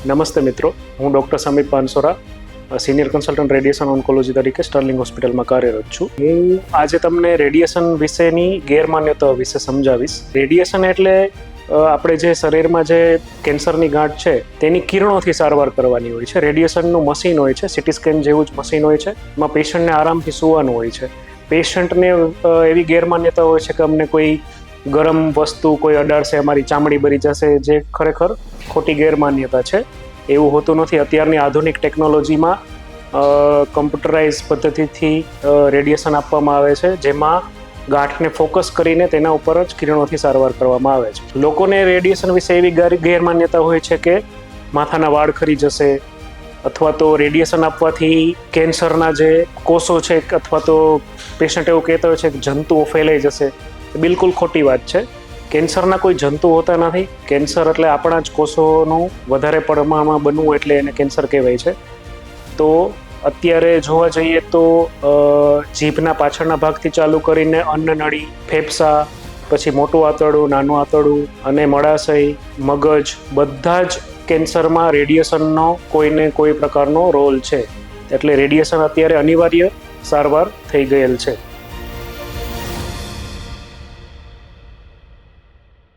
નમસ્તે મિત્રો, હું doctor Samip Pansora, senior consultant radiation oncology તરીકે સ્ટર્લિંગ હોસ્પિટલમાં કાર્યરત છું. હું આજે તમને રેડિયેશન વિશેની ગેરમાન્યતાઓ વિશે સમજાવીશ. રેડિયેશન એટલે આપણે જે શરીરમાં જે કેન્સરની ગાંઠ છે તેની કિરણોથી સારવાર કરવાની હોય છે. રેડિયેશનનું મશીન હોય છે, સિટી સ્કેન જેવું જ મશીન હોય છે. એમાં પેશન્ટને આરામથી સૂવાનું હોય છે. પેશન્ટને એવી ગેરમાન્યતા હોય છે કે અમને કોઈ ગરમ વસ્તુ કોઈ અડાડશે, અમારી ચામડી બળી જશે, જે ખરેખર ખોટી ગેરમાન્યતા છે. એવું હોતું નથી. અત્યારની આધુનિક ટેકનોલોજીમાં કમ્પ્યુટરાઇઝ પદ્ધતિથી રેડિયેશન આપવામાં આવે છે, જેમાં ગાંઠને ફોકસ કરીને તેના ઉપર જ કિરણોથી સારવાર કરવામાં આવે છે. લોકોને રેડિયેશન વિશે એવી ગેરમાન્યતા હોય છે કે માથાના વાળ ખરી જશે, અથવા તો રેડિયેશન આપવાથી કેન્સરના જે કોષો છે અથવા તો પેશન્ટ એવું કહેતા હોય છે કે જંતુઓ ફેલાઈ જશે. બિલકુલ ખોટી વાત છે. કેન્સરના કોઈ જંતુ હોતા નથી. કેન્સર એટલે આપણા જ કોષોનું વધારે પ્રમાણમાં બનવું એટલે એને કેન્સર કહેવાય છે. તો અત્યારે જોવા જઈએ તો જીભના પાછળના ભાગથી ચાલુ કરીને અન્નનળી, ફેફસા, પછી મોટું આંતરડું, નાનું આંતરડું અને મળાશય, મગજ, બધા જ કેન્સરમાં રેડિયેશનનો કોઈને કોઈ પ્રકારનો રોલ છે. એટલે રેડિયેશન અત્યારે અનિવાર્ય સારવાર થઈ ગયેલ છે.